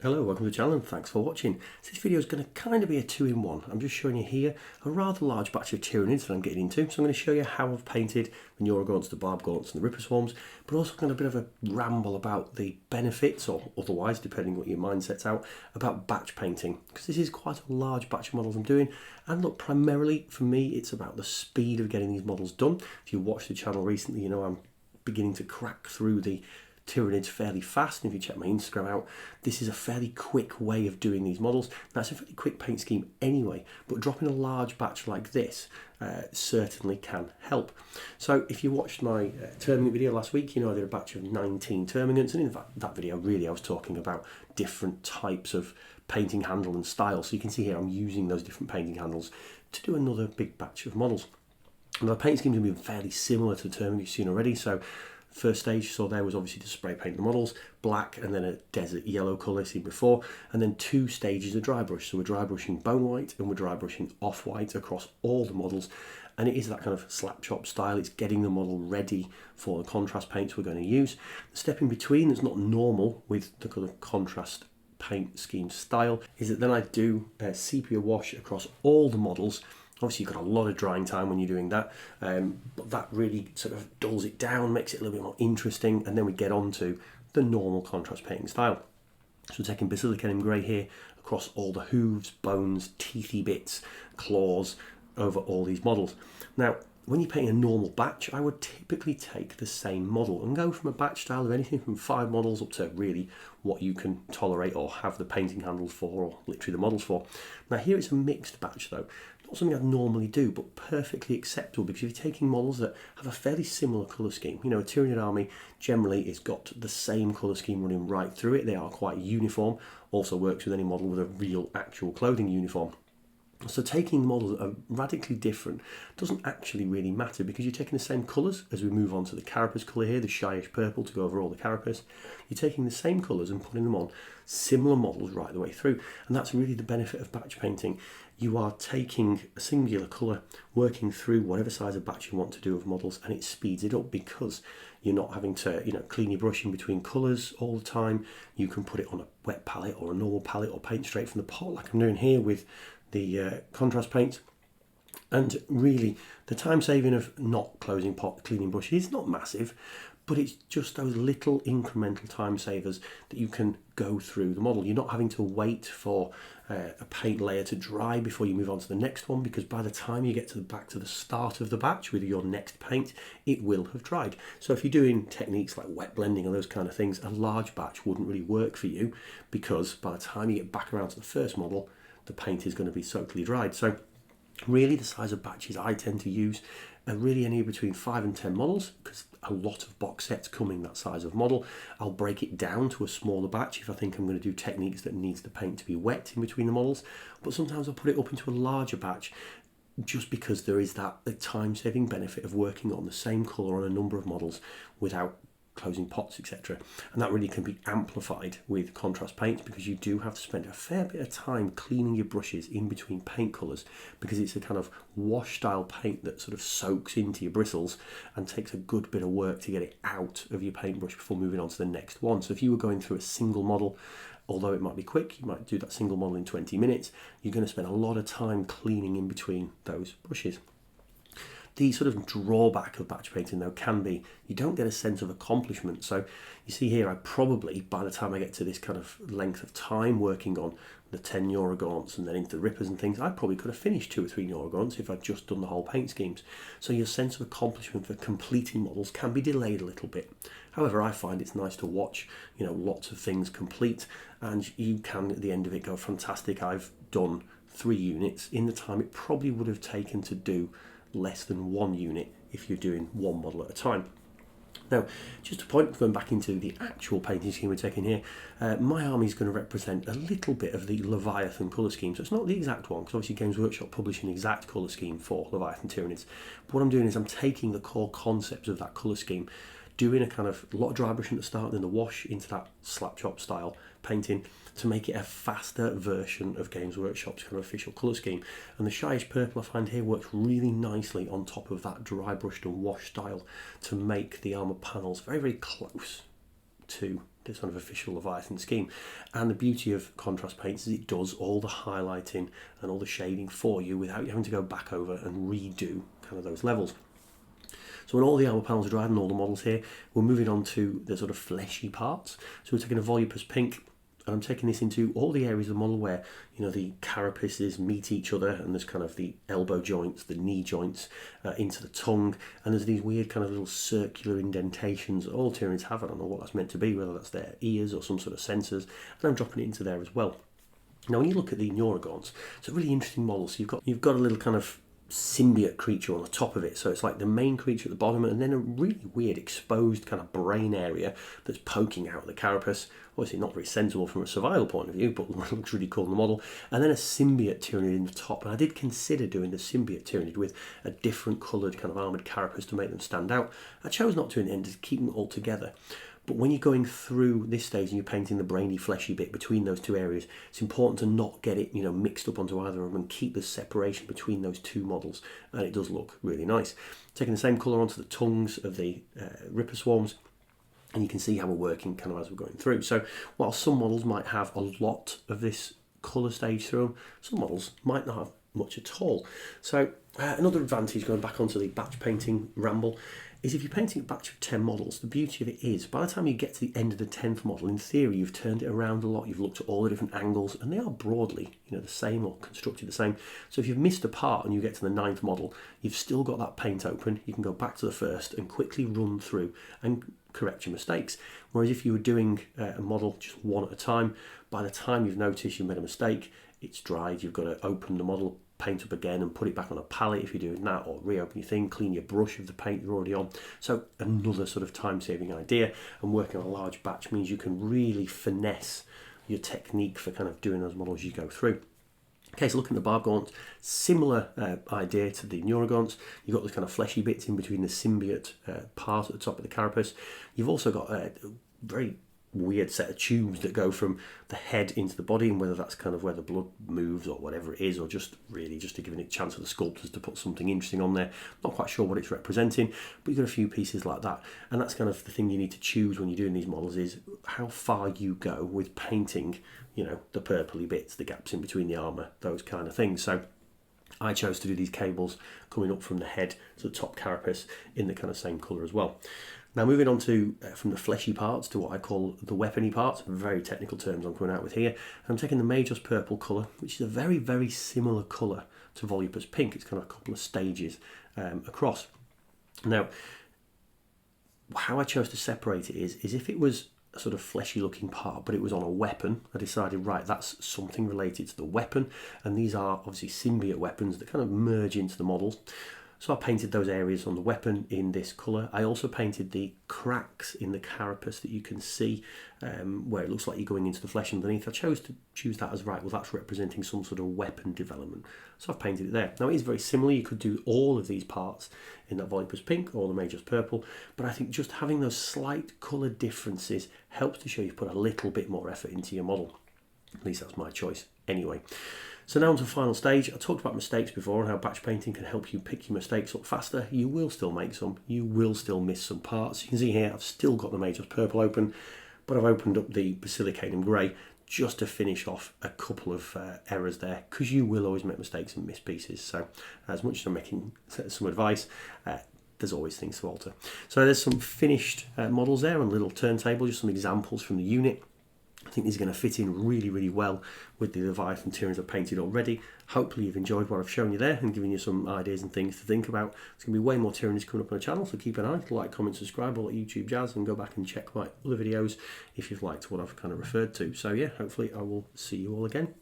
Hello, welcome to the channel and thanks for watching. So this video is going to kind of be a two-in-one. I'm just showing you here a rather large batch of tyranids that I'm getting into. So I'm going to show you how I've painted the Neurogaunts, the barbgaunts and the ripper swarms, but also kind of a bit of a ramble about the benefits, or otherwise, depending what your mind sets out, about batch painting. Because this is quite a large batch of models I'm doing. And look, primarily for me, it's about the speed of getting these models done. If you watched the channel recently, you know I'm beginning to crack through the tyranids fairly fast, and if you check my Instagram out, this is a fairly quick way of doing these models. That's a fairly quick paint scheme anyway, but dropping a large batch like this certainly can help. So if you watched my termagant video last week, you know I did a batch of 19 termagants, and in that video really I was talking about different types of painting handle and style. So you can see here I'm using those different painting handles to do another big batch of models. And the paint scheme is going to be fairly similar to the termagant you've seen already. So first stage you saw there was obviously to spray paint the models, black and then a desert yellow colour seen before, and then two stages of dry brush. So we're dry brushing bone white and we're dry brushing off white across all the models, and it is that kind of slap chop style. It's getting the model ready for the contrast paints we're going to use. The step in between that's not normal with the kind of contrast paint scheme style is that then I do a sepia wash across all the models. Obviously you've got a lot of drying time when you're doing that, but that really sort of dulls it down, makes it a little bit more interesting, and then we get on to the normal contrast painting style. So we're taking basilicanum grey here across all the hooves, bones, teethy bits, claws, over all these models. Now, when you're painting a normal batch, I would typically take the same model and go from a batch style of anything from 5 models up to really what you can tolerate or have the painting handles for, or literally the models for. Now here it's a mixed batch though. Not something I'd normally do, but perfectly acceptable, because if you're taking models that have a fairly similar colour scheme, you know, a Tyranid army generally has got the same colour scheme running right through it. They are quite uniform, also works with any model with a real actual clothing uniform. So taking models that are radically different doesn't actually really matter, because you're taking the same colours as we move on to the carapace colour here, the shyish purple to go over all the carapace. You're taking the same colours and putting them on similar models right the way through. And that's really the benefit of batch painting. You are taking a singular colour, working through whatever size of batch you want to do of models, and it speeds it up because you're not having to, you know, clean your brush in between colours all the time. You can put it on a wet palette or a normal palette or paint straight from the pot like I'm doing here with the contrast paint. And really the time saving of not closing pot, cleaning brush is not massive, but it's just those little incremental time savers that you can go through the model. You're not having to wait for a paint layer to dry before you move on to the next one, because by the time you get back to the start of the batch with your next paint, it will have dried. So if you're doing techniques like wet blending or those kind of things, a large batch wouldn't really work for you, because by the time you get back around to the first model, the paint is going to be totally dried. So really the size of batches I tend to use are really anywhere between 5 and 10 models, because a lot of box sets come in that size of model. I'll break it down to a smaller batch if I think I'm going to do techniques that needs the paint to be wet in between the models, but sometimes I'll put it up into a larger batch just because there is that time-saving benefit of working on the same colour on a number of models without closing pots, etc. And that really can be amplified with contrast paints, because you do have to spend a fair bit of time cleaning your brushes in between paint colours, because it's a kind of wash style paint that sort of soaks into your bristles and takes a good bit of work to get it out of your paintbrush before moving on to the next one. So if you were going through a single model, although it might be quick, you might do that single model in 20 minutes, you're going to spend a lot of time cleaning in between those brushes. The sort of drawback of batch painting though can be you don't get a sense of accomplishment. So you see here, I probably, by the time I get to this kind of length of time working on the 10 Neurogaunts and then into the rippers and things, I probably could have finished 2 or 3 Neurogaunts if I'd just done the whole paint schemes. So your sense of accomplishment for completing models can be delayed a little bit. However, I find it's nice to watch, you know, lots of things complete, and you can at the end of it go, fantastic, I've done 3 units in the time it probably would have taken to do less than 1 unit if you're doing 1 model at a time. Now, just a point, going back into the actual painting scheme we're taking here, my army is going to represent a little bit of the Leviathan colour scheme. So it's not the exact one, because obviously Games Workshop publish an exact colour scheme for Leviathan Tyranids. But what I'm doing is I'm taking the core concepts of that colour scheme, doing a kind of lot of dry brushing at the start, then the wash into that slap chop style painting to make it a faster version of Games Workshop's kind of official colour scheme. And the shyish purple I find here works really nicely on top of that dry brushed and wash style to make the armour panels very, very close to this sort of official Leviathan scheme. And the beauty of contrast paints is it does all the highlighting and all the shading for you without you having to go back over and redo kind of those levels. So when all the armour panels are dried and all the models here, we're moving on to the sort of fleshy parts. So we're taking a volupus pink, and I'm taking this into all the areas of the model where, you know, the carapaces meet each other, and there's kind of the elbow joints, the knee joints, into the tongue, and there's these weird kind of little circular indentations that all tyranids have. I don't know what that's meant to be, whether that's their ears or some sort of sensors, and I'm dropping it into there as well. Now when you look at the Neurogaunts, it's a really interesting model. So you've got a little kind of symbiote creature on the top of it, so it's like the main creature at the bottom, and then a really weird exposed kind of brain area that's poking out of the carapace. Obviously not very sensible from a survival point of view, but looks really cool in the model. And then a symbiote tyranid in the top, and I did consider doing the symbiote tyranid with a different coloured kind of armoured carapace to make them stand out. I chose not to in the end, to keep them all together. But when you're going through this stage and you're painting the brainy, fleshy bit between those two areas, it's important to not get it, you know, mixed up onto either of them and keep the separation between those two models. And it does look really nice. Taking the same colour onto the tongues of the ripper swarms, and you can see how we're working kind of as we're going through. So while some models might have a lot of this colour stage through them, some models might not have much at all. So another advantage, going back onto the batch painting ramble, is if you're painting a batch of 10 models, the beauty of it is by the time you get to the end of the 10th model, in theory you've turned it around a lot, you've looked at all the different angles, and they are broadly, you know, the same or constructed the same. So if you've missed a part and you get to the 9th model, you've still got that paint open, you can go back to the first and quickly run through and correct your mistakes. Whereas if you were doing a model just one at a time, by the time you've noticed you've made a mistake, it's dried, you've got to open the model, paint up again and put it back on a palette if you're doing that, or reopen your thing, clean your brush of the paint you're already on. So another sort of time-saving idea, and working on a large batch means you can really finesse your technique for kind of doing those models as you go through. Okay, so looking at the barbgaunts, similar idea to the Neurogaunts. You've got those kind of fleshy bits in between the symbiote part at the top of the carapace. You've also got a very weird set of tubes that go from the head into the body, and whether that's kind of where the blood moves or whatever it is, or just really just to give it a chance for the sculptors to put something interesting on there. Not quite sure what it's representing, but you've got a few pieces like that, and that's kind of the thing you need to choose when you're doing these models, is how far you go with painting, you know, the purpley bits, the gaps in between the armour, those kind of things. So I chose to do these cables coming up from the head to the top carapace in the kind of same colour as well. Now moving on to from the fleshy parts to what I call the weapony parts, very technical terms I'm coming out with here. I'm taking the Major's purple colour, which is a very, very similar colour to Volupus pink. It's kind of a couple of stages across. Now, how I chose to separate it is if it was a sort of fleshy looking part, but it was on a weapon, I decided, right, that's something related to the weapon, and these are obviously symbiote weapons that kind of merge into the models. So I painted those areas on the weapon in this colour. I also painted the cracks in the carapace that you can see where it looks like you're going into the flesh underneath. I chose to choose that as, right, well, that's representing some sort of weapon development. So I've painted it there. Now it is very similar. You could do all of these parts in that Volupus pink or the Major's purple, but I think just having those slight colour differences helps to show you've put a little bit more effort into your model. At least that's my choice anyway. So now on to the final stage. I talked about mistakes before and how batch painting can help you pick your mistakes up faster. You will still make some, you will still miss some parts. You can see here I've still got the Major's purple open, but I've opened up the Basilicanum grey just to finish off a couple of errors there, because you will always make mistakes and miss pieces. So as much as I'm making some advice, there's always things to alter. So there's some finished models there on a little turntable, just some examples from the unit. I think these are going to fit in really, really well with the Leviathan Tyranids I've painted already. Hopefully you've enjoyed what I've shown you there and given you some ideas and things to think about. There's going to be way more Tyranids coming up on the channel, so keep an eye, like, comment, subscribe, all that YouTube jazz, and go back and check my other videos if you've liked what I've kind of referred to. So yeah, hopefully I will see you all again